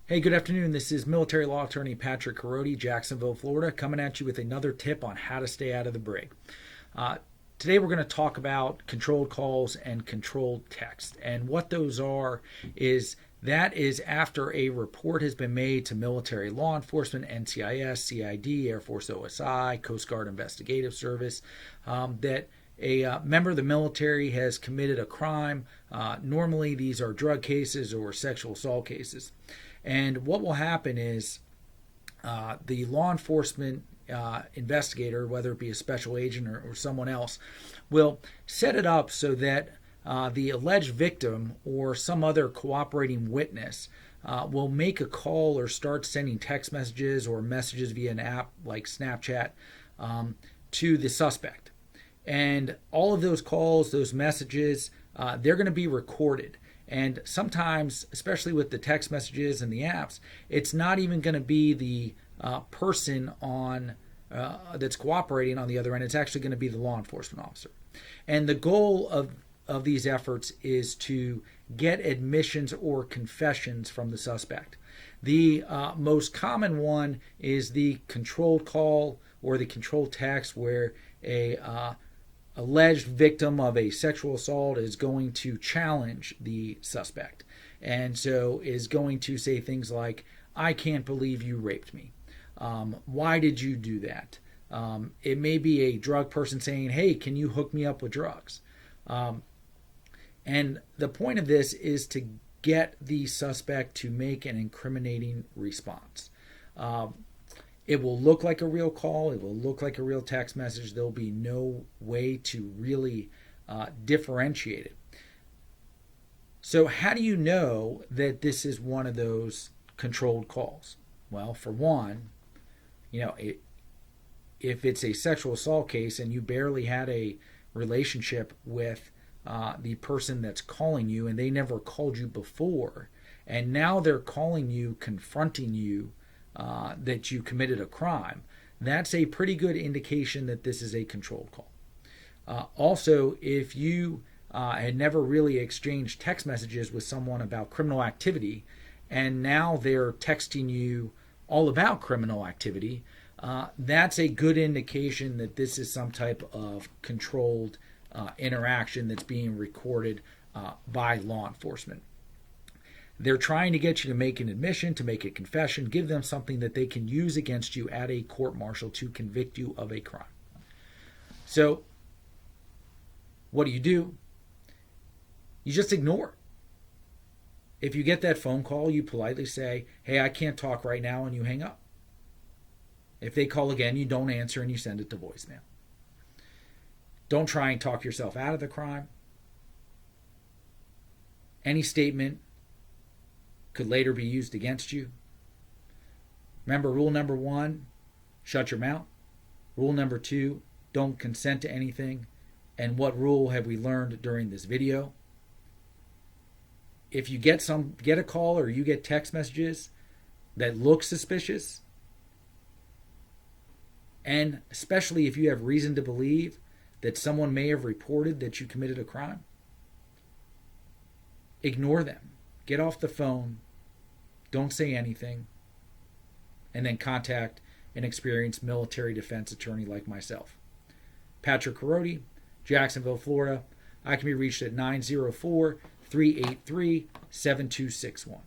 Hey, good afternoon. This is military law attorney Patrick Korody, Jacksonville, Florida, coming at you with another tip on how to stay out of the brig. Today we're going to talk about controlled calls and controlled text. And what those are is that is after a report has been made to military law enforcement, NCIS, CID, Air Force OSI, Coast Guard Investigative Service, that a member of the military has committed a crime. Normally these are drug cases or sexual assault cases. And what will happen is the law enforcement investigator, whether it be a special agent or someone else, will set it up so that the alleged victim or some other cooperating witness will make a call or start sending text messages or messages via an app like Snapchat to the suspect. And all of those calls, those messages, they're going to be recorded. And sometimes, especially with the text messages and the apps, it's not even going to be the person on that's cooperating on the other end. It's actually going to be the law enforcement officer. And the goal of these efforts is to get admissions or confessions from the suspect. The most common one is the controlled call or the controlled text, where a alleged victim of a sexual assault is going to challenge the suspect, and so is going to say things like, "I can't believe you raped me. Why did you do that?" It may be a drug person saying, "Hey, can you hook me up with drugs?" And the point of this is to get the suspect to make an incriminating response. It will look like a real call. It will look like a real text message. There'll be no way to really differentiate it. So how do you know that this is one of those controlled calls? Well, for one, if it's a sexual assault case and you barely had a relationship with the person that's calling you and they never called you before, and now they're calling you, confronting you, that you committed a crime, that's a pretty good indication that this is a controlled call. Also, if you had never really exchanged text messages with someone about criminal activity, and now they're texting you all about criminal activity, that's a good indication that this is some type of controlled interaction that's being recorded by law enforcement. They're trying to get you to make an admission, to make a confession, give them something that they can use against you at a court-martial to convict you of a crime. So what do? You just ignore. If you get that phone call, you politely say, "Hey, I can't talk right now," and you hang up. If they call again, you don't answer and you send it to voicemail. Don't try and talk yourself out of the crime. Any statement could later be used against you. Remember, rule number 1, shut your mouth. Rule number 2, don't consent to anything. And what rule have we learned during this video? If you get a call or you get text messages that look suspicious, and especially if you have reason to believe that someone may have reported that you committed a crime, ignore them. Get off the phone, don't say anything, and then contact an experienced military defense attorney like myself. Patrick Korody, Jacksonville, Florida. I can be reached at 904-383-7261.